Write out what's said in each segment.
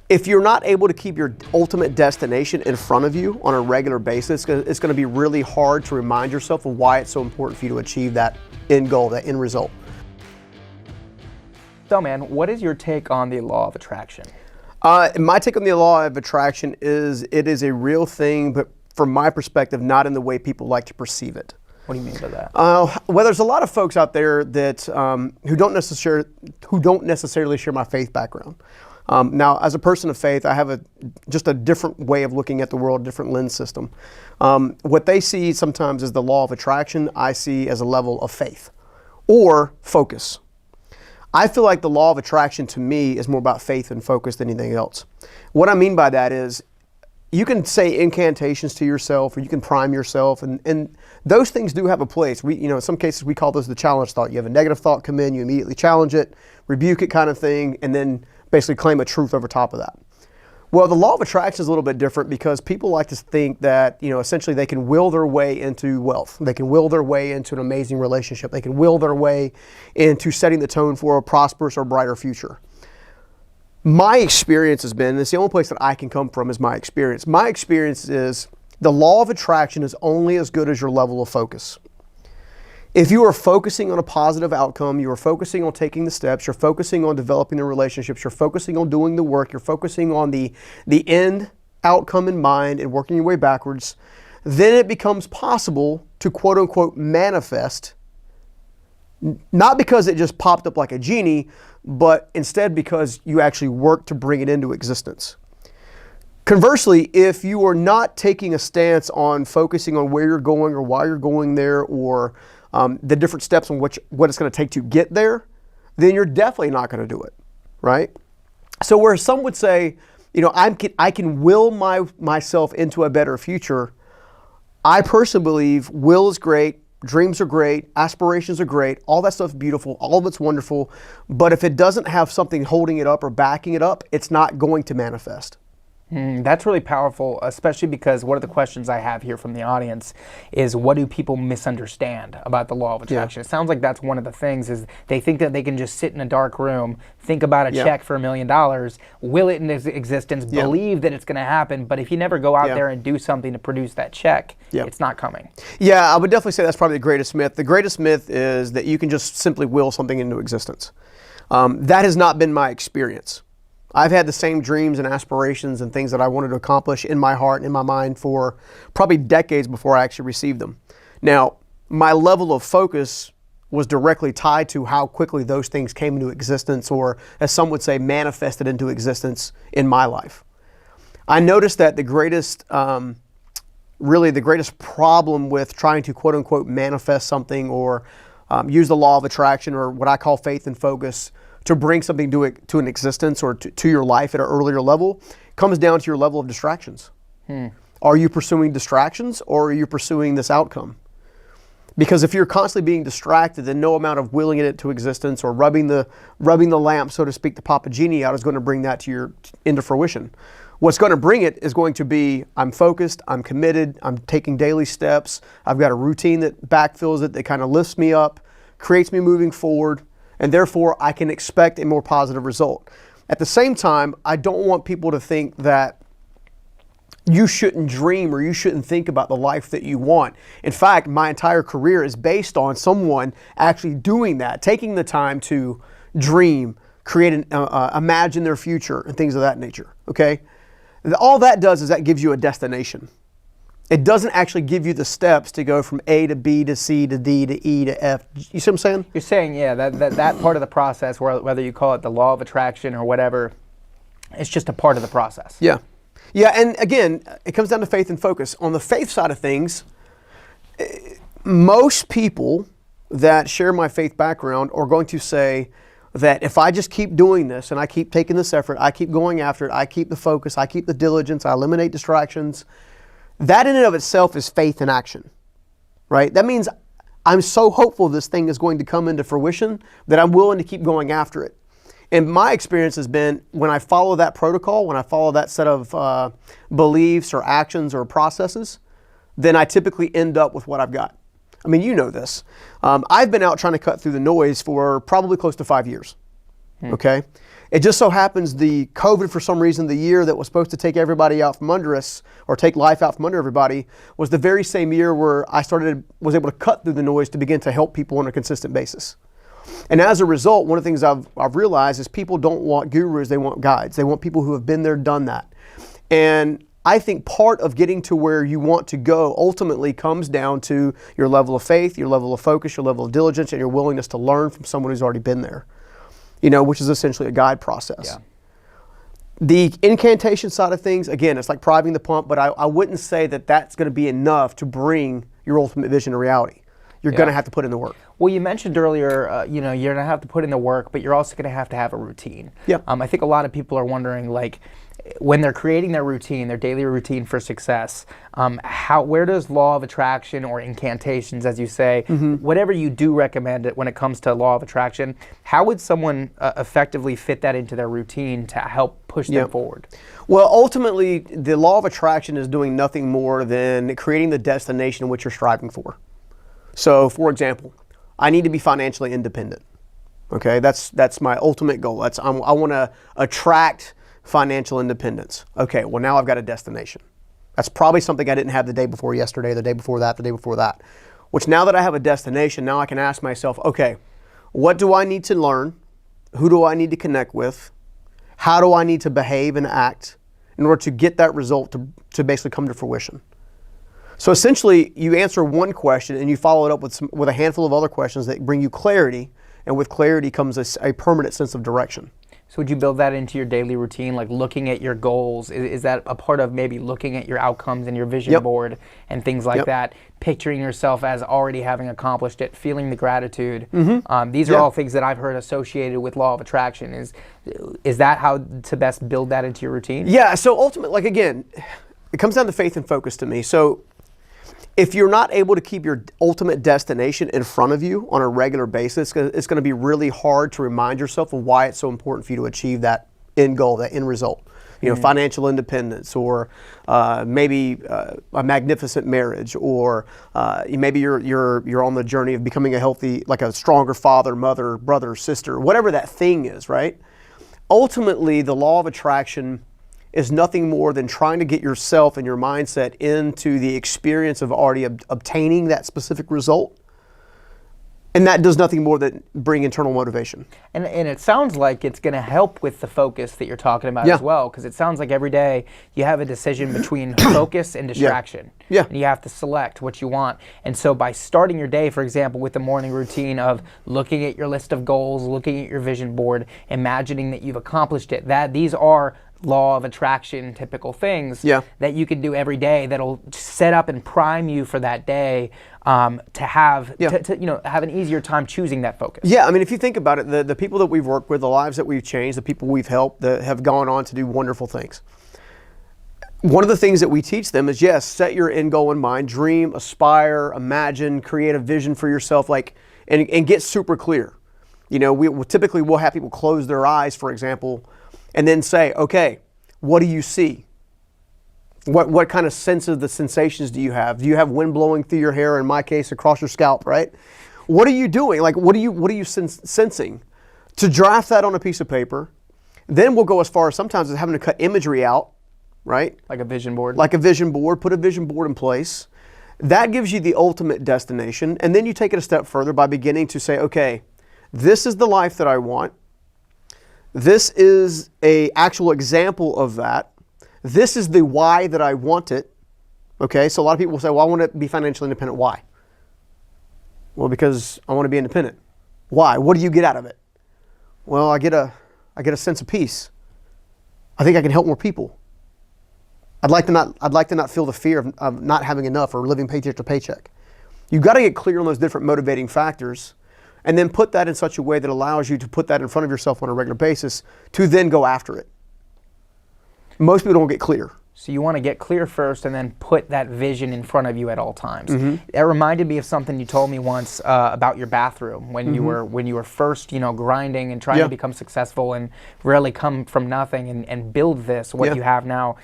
if you're not able to keep your ultimate destination in front of you on a regular basis, it's going to be really hard to remind yourself of why it's so important for you to achieve that end goal, that end result. So man, what is your take on the law of attraction? My take on the law of attraction is it is a real thing, but from my perspective, not in the way people like to perceive it. What do you mean by that? Well, there's a lot of folks out there that who don't necessarily share my faith background. Now, as a person of faith, I have just a different way of looking at the world, a different lens system. What they see sometimes as the law of attraction, I see as a level of faith or focus. I feel like the law of attraction to me is more about faith and focus than anything else. What I mean by that is you can say incantations to yourself, or you can prime yourself, and those things do have a place. In some cases we call those the challenge thought. You have a negative thought come in, you immediately challenge it, rebuke it kind of thing, and then basically claim a truth over top of that. Well, the law of attraction is a little bit different because people like to think that, essentially they can will their way into wealth. They can will their way into an amazing relationship. They can will their way into setting the tone for a prosperous or brighter future. My experience has been, and it's the only place that I can come from is my experience. My experience is the law of attraction is only as good as your level of focus. If you are focusing on a positive outcome, you are focusing on taking the steps, you're focusing on developing the relationships, you're focusing on doing the work, you're focusing on the end outcome in mind and working your way backwards, then it becomes possible to quote unquote manifest, not because it just popped up like a genie, but instead because you actually work to bring it into existence. Conversely, if you are not taking a stance on focusing on where you're going or why you're going there, or the different steps on what it's going to take to get there, then you're definitely not going to do it, right? So where some would say, I can will myself into a better future, I personally believe will is great, dreams are great, aspirations are great, all that stuff's beautiful, all of it's wonderful, but if it doesn't have something holding it up or backing it up, it's not going to manifest. That's really powerful, especially because one of the questions I have here from the audience is, what do people misunderstand about the law of attraction? It sounds like that's one of the things, is they think that they can just sit in a dark room, think about a check for $1 million, will it into existence, believe that it's going to happen, but if you never go out there and do something to produce that check, it's not coming. Yeah, I would definitely say that's probably the greatest myth. The greatest myth is that you can just simply will something into existence. That has not been my experience. I've had the same dreams and aspirations and things that I wanted to accomplish in my heart and in my mind for probably decades before I actually received them. Now, my level of focus was directly tied to how quickly those things came into existence, or as some would say, manifested into existence in my life. I noticed that the greatest problem with trying to quote unquote manifest something, or use the law of attraction, or what I call faith and focus, to bring something to an existence or to your life at an earlier level, comes down to your level of distractions. Are you pursuing distractions, or are you pursuing this outcome? Because if you're constantly being distracted, then no amount of willing it into existence or rubbing the lamp, so to speak, to pop a genie out is going to bring that into fruition. What's going to bring it is going to be, I'm focused, I'm committed, I'm taking daily steps, I've got a routine that backfills it, that kind of lifts me up, creates me moving forward, and therefore I can expect a more positive result. At the same time, I don't want people to think that you shouldn't dream or you shouldn't think about the life that you want. In fact, my entire career is based on someone actually doing that, taking the time to dream, create, imagine their future and things of that nature, okay? All that does is that gives you a destination. It doesn't actually give you the steps to go from A to B to C to D to E to F. You see what I'm saying? You're saying, that part of the process, whether you call it the law of attraction or whatever, it's just a part of the process. Yeah. Yeah, and again, it comes down to faith and focus. On the faith side of things, most people that share my faith background are going to say that if I just keep doing this and I keep taking this effort, I keep going after it, I keep the focus, I keep the diligence, I eliminate distractions, that in and of itself is faith in action, right? That means I'm so hopeful this thing is going to come into fruition that I'm willing to keep going after it. And my experience has been, when I follow that protocol, when I follow that set of beliefs or actions or processes, then I typically end up with what I've got. I mean, you know this. I've been out trying to cut through the noise for probably close to 5 years, okay? It just so happens the COVID, for some reason, the year that was supposed to take everybody out from under us, or take life out from under everybody, was the very same year where I was able to cut through the noise to begin to help people on a consistent basis. And as a result, one of the things I've realized is people don't want gurus, they want guides. They want people who have been there, done that. And I think part of getting to where you want to go ultimately comes down to your level of faith, your level of focus, your level of diligence, and your willingness to learn from someone who's already been there, which is essentially a guide process. Yeah. The incantation side of things, again, it's like priming the pump, but I wouldn't say that that's going to be enough to bring your ultimate vision to reality. You're going to have to put in the work. Well, you mentioned earlier, you're going to have to put in the work, but you're also going to have a routine. Yeah. I think a lot of people are wondering, like, when they're creating their routine, their daily routine for success, where does law of attraction or incantations, as you say, whatever you do recommend it when it comes to law of attraction, how would someone effectively fit that into their routine to help push them forward? Well, ultimately, the law of attraction is doing nothing more than creating the destination in which you're striving for. So, for example, I need to be financially independent. Okay, that's my ultimate goal. I want to attract financial independence. Okay, well, now I've got a destination. That's probably something I didn't have the day before yesterday, the day before that, the day before that. Which, now that I have a destination, now I can ask myself, okay, what do I need to learn? Who do I need to connect with? How do I need to behave and act in order to get that result to basically come to fruition? So essentially, you answer one question and you follow it up with a handful of other questions that bring you clarity, and with clarity comes a permanent sense of direction. So would you build that into your daily routine, like looking at your goals? Is that a part of maybe looking at your outcomes and your vision board and things like that, picturing yourself as already having accomplished it, feeling the gratitude? These are all things that I've heard associated with law of attraction. Is that how to best build that into your routine? Yeah, so ultimately, like, again, it comes down to faith and focus to me. So if you're not able to keep your ultimate destination in front of you on a regular basis, it's going to be really hard to remind yourself of why it's so important for you to achieve that end goal, that end result. Financial independence, or maybe a magnificent marriage, or maybe you're on the journey of becoming a healthy, like a stronger father, mother, brother, sister, whatever that thing is, right? Ultimately, the law of attraction is nothing more than trying to get yourself and your mindset into the experience of already obtaining that specific result. And that does nothing more than bring internal motivation. And it sounds like it's going to help with the focus that you're talking about as well, because it sounds like every day you have a decision between focus and distraction. Yeah. And you have to select what you want. And so by starting your day, for example, with the morning routine of looking at your list of goals, looking at your vision board, imagining that you've accomplished it, these are law of attraction typical things that you can do every day that'll set up and prime you for that day to have have an easier time choosing that focus. Yeah, I mean, if you think about it, the people that we've worked with, the lives that we've changed, the people we've helped that have gone on to do wonderful things. One of the things that we teach them is, set your end goal in mind, dream, aspire, imagine, create a vision for yourself, and get super clear. We'll have people close their eyes, for example, and then say, okay, what do you see? What kind of the sensations do you have? Do you have wind blowing through your hair, in my case, across your scalp, right? What are you doing? Like, what are you sensing? To draft that on a piece of paper. Then we'll go as far as sometimes as having to cut imagery out, right? Like a vision board. Like a vision board, put a vision board in place. That gives you the ultimate destination. And then you take it a step further by beginning to say, okay, this is the life that I want. This is an actual example of that. This is the why that I want it. Okay, so a lot of people will say, well, I want to be financially independent. Why? Well, because I want to be independent. Why? What do you get out of it? Well, I get a sense of peace. I think I can help more people. I'd like to not feel the fear of not having enough or living paycheck to paycheck. You've got to get clear on those different motivating factors, and then put that in such a way that allows you to put that in front of yourself on a regular basis to then go after it. Most people don't get clear. So you want to get clear first and then put that vision in front of you at all times. It reminded me of something you told me once about your bathroom when you were first, grinding and trying to become successful and really come from nothing and build what you have now.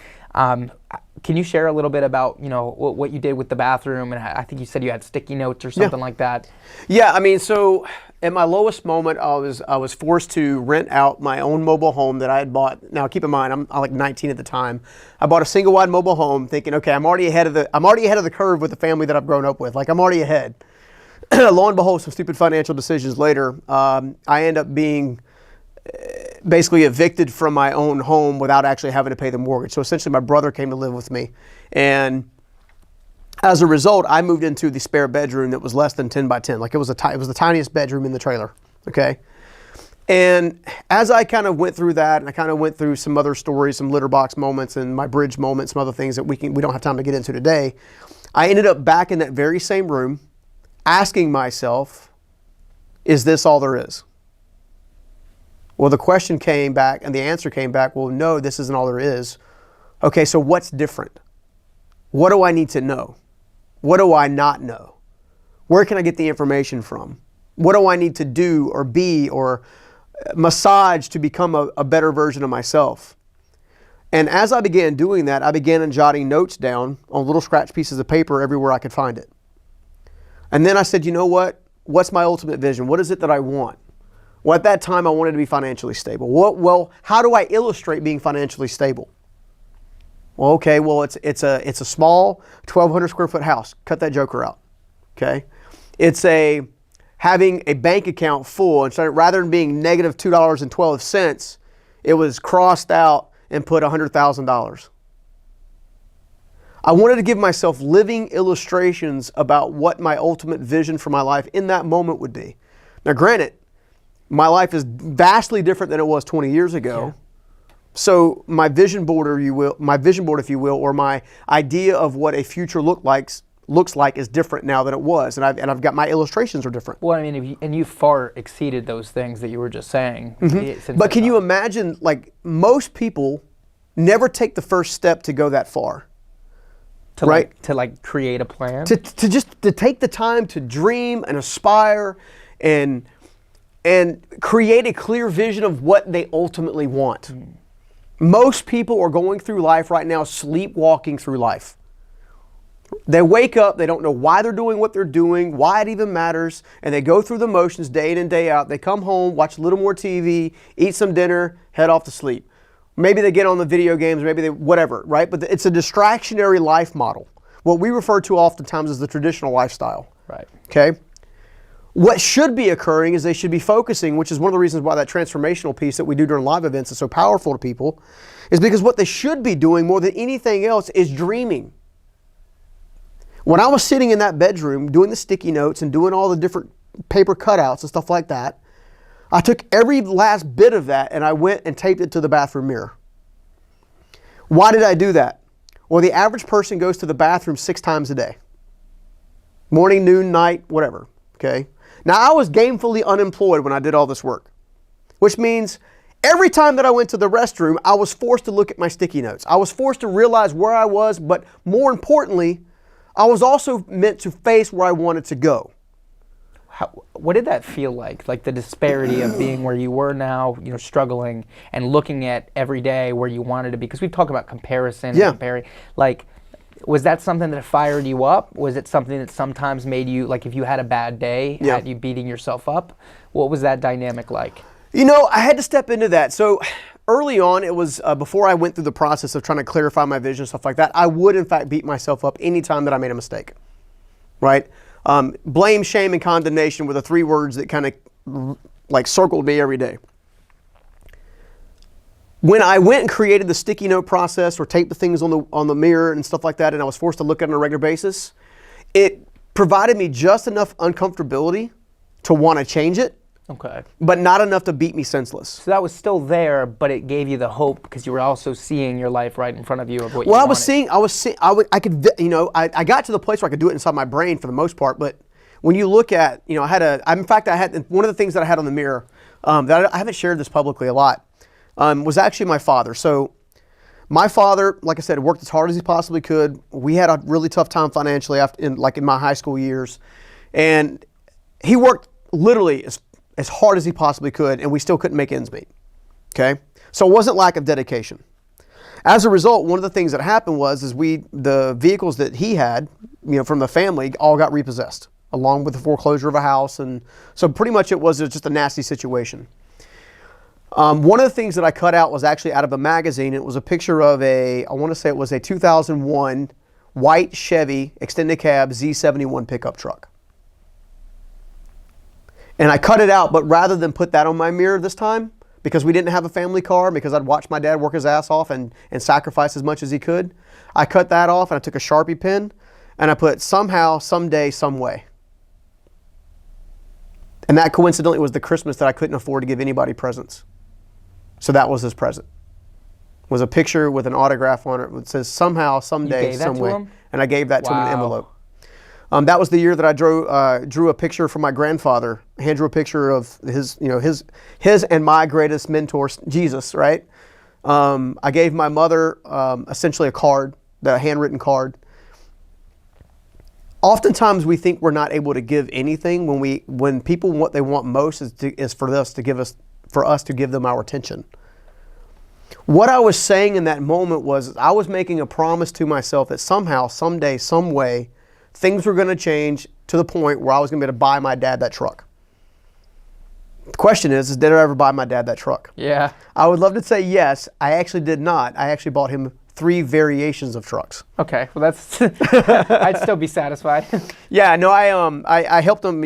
Can you share a little bit about, what you did with the bathroom? And I think you said you had sticky notes or something like that. Yeah, I mean, so at my lowest moment, I was forced to rent out my own mobile home that I had bought. Now, keep in mind, I'm like 19 at the time. I bought a single wide mobile home, thinking, okay, I'm already ahead of the curve with the family that I've grown up with. Like, I'm already ahead. Lo and behold, some stupid financial decisions later, I end up being basically evicted from my own home without actually having to pay the mortgage. So essentially, my brother came to live with me, and as a result, I moved into the spare bedroom that was less than 10 by 10. Like, it was the tiniest bedroom in the trailer, okay? And as I kind of went through that, and I kind of went through some other stories, some litter box moments and my bridge moments, some other things that we don't have time to get into today, I ended up back in that very same room asking myself, is this all there is? Well, the question came back and the answer came back, well, no, this isn't all there is. Okay, so what's different? What do I need to know? What do I not know? Where can I get the information from? What do I need to do or be or massage to become a better version of myself? And as I began doing that, I began jotting notes down on little scratch pieces of paper everywhere I could find it. And then I said, you know what? What's my ultimate vision? What is it that I want? Well, at that time, I wanted to be financially stable. Well, how do I illustrate being financially stable? Well, okay, well, it's a small 1,200 square foot house. Cut that joker out, okay? It's having a bank account full, and so rather than being negative $2.12, it was crossed out and put $100,000. I wanted to give myself living illustrations about what my ultimate vision for my life in that moment would be. Now, granted, my life is vastly different than it was 20 years ago. Yeah. So my vision board, if you will, or my idea of what a future looks like is different now than it was, and I've got my illustrations are different. Well, I mean, you far exceeded those things that you were just saying. Mm-hmm. But can you imagine? Like, most people never take the first step to go that far, right? To create a plan. To take the time to dream and aspire, and create a clear vision of what they ultimately want. Mm. Most people are going through life right now sleepwalking through life. They wake up, they don't know why they're doing what they're doing, why it even matters, and they go through the motions day in and day out. They come home, watch a little more TV, eat some dinner, head off to sleep. Maybe they get on the video games, maybe whatever, right? But it's a distractionary life model. What we refer to oftentimes as the traditional lifestyle. Right. Okay? What should be occurring is they should be focusing, which is one of the reasons why that transformational piece that we do during live events is so powerful to people, is because what they should be doing more than anything else is dreaming. When I was sitting in that bedroom doing the sticky notes and doing all the different paper cutouts and stuff like that, I took every last bit of that and I went and taped it to the bathroom mirror. Why did I do that? Well, the average person goes to the bathroom 6 times a day. Morning, noon, night, whatever, okay? Now, I was gainfully unemployed when I did all this work, which means every time that I went to the restroom, I was forced to look at my sticky notes. I was forced to realize where I was, but more importantly, I was also meant to face where I wanted to go. What did that feel like? Like the disparity of being where you were now, struggling, and looking at every day where you wanted to be? Because we've talked about comparison, yeah. Comparing. Like, was that something that fired you up? Was it something that sometimes made you, like if you had a bad day, yeah. had you beating yourself up? What was that dynamic like? I had to step into that. So early on, it was before I went through the process of trying to clarify my vision, stuff like that, I would in fact beat myself up anytime that I made a mistake, right? Blame, shame, and condemnation were the 3 words that kind of like circled me every day. When I went and created the sticky note process or taped the things on the mirror and stuff like that, and I was forced to look at it on a regular basis, it provided me just enough uncomfortability to want to change it. Okay. But not enough to beat me senseless. So that was still there, but it gave you the hope because you were also seeing your life right in front of you of what you wanted. I got to the place where I could do it inside my brain for the most part, but when you look at, I had one of the things that I had on the mirror, that I haven't shared this publicly a lot, was actually my father. So my father, like I said, worked as hard as he possibly could. We had a really tough time financially in my high school years, and he worked literally as hard as he possibly could, and we still couldn't make ends meet, okay? So it wasn't lack of dedication. As a result, one of the things that happened was the vehicles that he had, from the family all got repossessed, along with the foreclosure of a house. And so pretty much it was just a nasty situation. One of the things that I cut out was actually out of a magazine. It was a picture of I want to say it was a 2001 white Chevy extended cab Z71 pickup truck. And I cut it out, but rather than put that on my mirror this time, because we didn't have a family car, because I'd watched my dad work his ass off and sacrifice as much as he could, I cut that off and I took a Sharpie pen and I put somehow, someday, some way. And that coincidentally was the Christmas that I couldn't afford to give anybody presents. So that was his present. It was a picture with an autograph on it that says somehow, someday, some way. And I gave that to him in an envelope. That was the year that I drew a picture from my grandfather. Hand drew a picture of his and my greatest mentor, Jesus, right? I gave my mother essentially a card, a handwritten card. Oftentimes we think we're not able to give anything when people what they want most is for us to give them our attention. What I was saying in that moment was I was making a promise to myself that somehow, someday, some way, things were going to change to the point where I was going to be able to buy my dad that truck. The question is did I ever buy my dad that truck? Yeah. I would love to say yes. I actually did not. I actually bought him 3 variations of trucks. Okay, well that's I'd still be satisfied. Yeah, no, I helped him,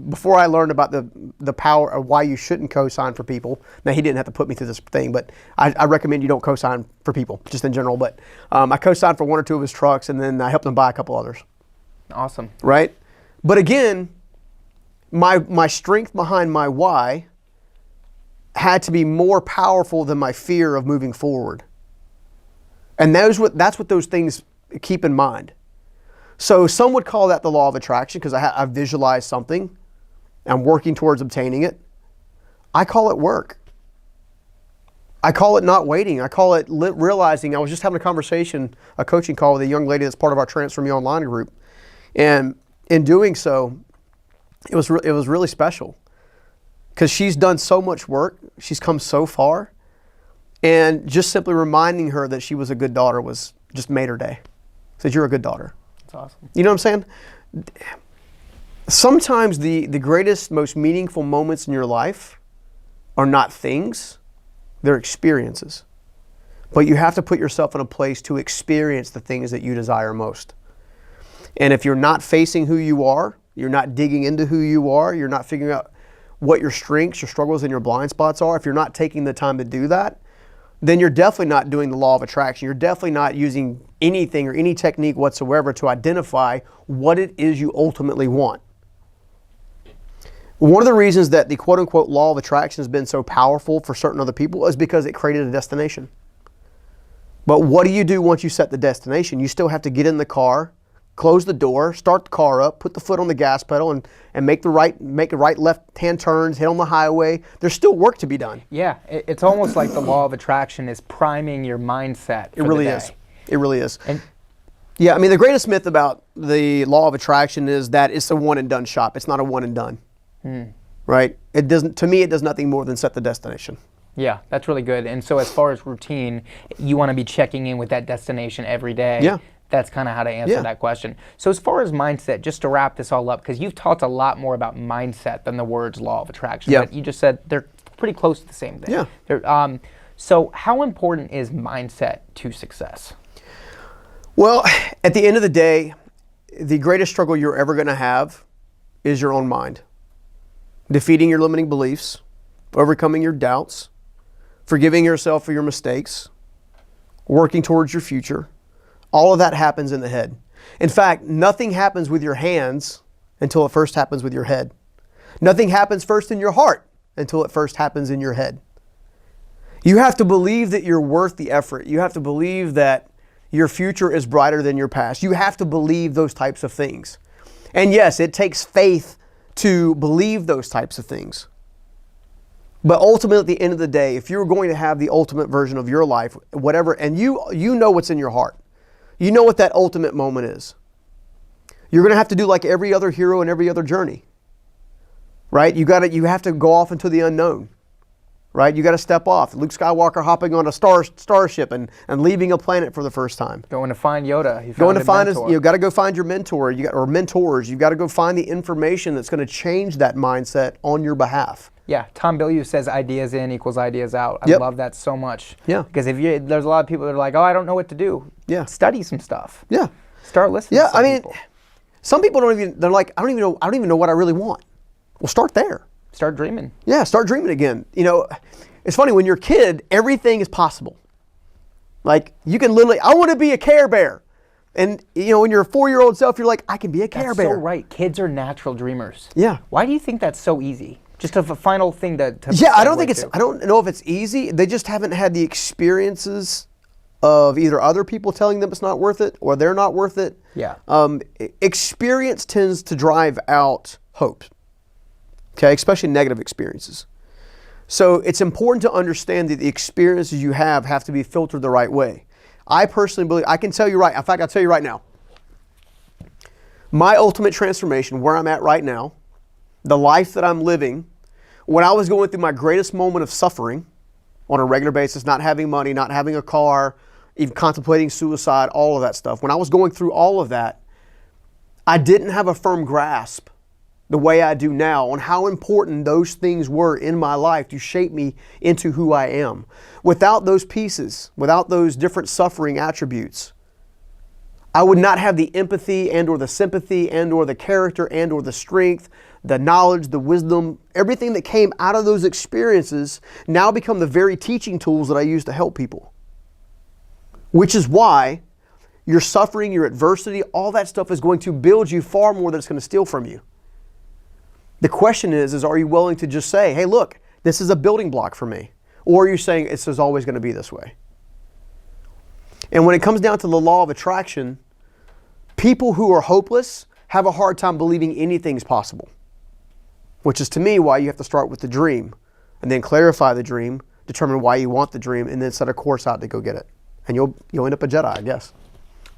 before I learned about the power of why you shouldn't co-sign for people. Now he didn't have to put me through this thing, but I recommend you don't co-sign for people, just in general. But I co-signed for 1 or 2 of his trucks, and then I helped him buy a couple others. Awesome. Right? But again, my strength behind my why had to be more powerful than my fear of moving forward. And that's what those things keep in mind. So some would call that the law of attraction because I visualized something. I'm working towards obtaining it. I call it work. I call it not waiting. I call it realizing. I was just having a coaching call with a young lady that's part of our Transfer Me Online group. And in doing so, it was really special because she's done so much work. She's come so far. And just simply reminding her that she was a good daughter just made her day. Said, you're a good daughter. That's awesome. You know what I'm saying? Sometimes the greatest, most meaningful moments in your life are not things, they're experiences. But you have to put yourself in a place to experience the things that you desire most. And if you're not facing who you are, you're not digging into who you are, you're not figuring out what your strengths, your struggles, and your blind spots are, if you're not taking the time to do that, then you're definitely not doing the law of attraction. You're definitely not using anything or any technique whatsoever to identify what it is you ultimately want. One of the reasons that the quote-unquote law of attraction has been so powerful for certain other people is because it created a destination. But what do you do once you set the destination? You still have to get in the car, close the door, start the car up, put the foot on the gas pedal, and make right left-hand turns, hit on the highway. There's still work to be done. Yeah, it's almost like the law of attraction is priming your mindset for It really the day. is. It really is. And yeah, I mean, the greatest myth about the law of attraction is that it's a one and done shop. It's not a one and done. Right? To me, it does nothing more than set the destination. Yeah, that's really good. And so as far as routine, you want to be checking in with that destination every day. Yeah. That's kind of how to answer that question. So as far as mindset, just to wrap this all up, because you've talked a lot more about mindset than the words law of attraction. Yeah. But you just said they're pretty close to the same thing. Yeah. So how important is mindset to success? Well, at the end of the day, the greatest struggle you're ever going to have is your own mind. Defeating your limiting beliefs, overcoming your doubts, forgiving yourself for your mistakes, working towards your future. All of that happens in the head. In fact, nothing happens with your hands until it first happens with your head. Nothing happens first in your heart until it first happens in your head. You have to believe that you're worth the effort. You have to believe that your future is brighter than your past. You have to believe those types of things. And yes, it takes faith to believe those types of things. But ultimately, at the end of the day, if you're going to have the ultimate version of your life, whatever, and you know what's in your heart, you know what that ultimate moment is. You're going to have to do like every other hero in every other journey, right? You have to go off into the unknown. right? You got to step off. Luke Skywalker hopping on a starship and leaving a planet for the first time. Going to find Yoda. Going to find you got to go find your mentor. Or mentors. You got to go find the information that's going to change that mindset on your behalf. Yeah, Tom Bilyeu says ideas in equals ideas out. I love that so much. Yeah. Because there's a lot of people that are like, oh, I don't know what to do. Yeah. Study some stuff. Yeah. Start listening to some people. Some people they're like, I don't even know what I really want. Well, start there. Start dreaming. Yeah, start dreaming again. It's funny, when you're a kid, everything is possible. Like, you can literally, I want to be a Care Bear. And, when you're a 4-year-old self, you're like, I can be a Care Bear. That's so right. Kids are natural dreamers. Yeah. Why do you think that's so easy? Just a final thing to I don't know if it's easy. They just haven't had the experiences of either other people telling them it's not worth it or they're not worth it. Yeah. Experience tends to drive out hope. Okay, especially negative experiences. So it's important to understand that the experiences you have to be filtered the right way. I personally believe, I can tell you in fact, I'll tell you right now, my ultimate transformation, where I'm at right now, the life that I'm living, when I was going through my greatest moment of suffering on a regular basis, not having money, not having a car, even contemplating suicide, all of that stuff. When I was going through all of that, I didn't have a firm grasp the way I do now on how important those things were in my life to shape me into who I am. Without those pieces, without those different suffering attributes, I would not have the empathy and or the sympathy and or the character and or the strength, the knowledge, the wisdom, everything that came out of those experiences now become the very teaching tools that I use to help people. Which is why your suffering, your adversity, all that stuff is going to build you far more than it's going to steal from you. The question is are you willing to just say, hey, look, this is a building block for me? Or are you saying this is always going to be this way? And when it comes down to the law of attraction, people who are hopeless have a hard time believing anything's possible. Which is, to me, why you have to start with the dream and then clarify the dream, determine why you want the dream, and then set a course out to go get it. And you'll end up a Jedi, I guess.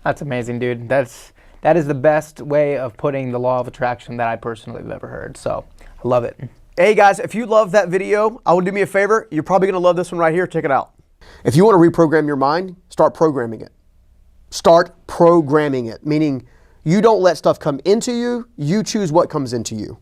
That's amazing, dude. That is the best way of putting the law of attraction that I personally have ever heard. So I love it. Hey guys, if you love that video, I will do me a favor. You're probably going to love this one right here. Check it out. If you want to reprogram your mind, start programming it. Start programming it, meaning you don't let stuff come into you. You choose what comes into you.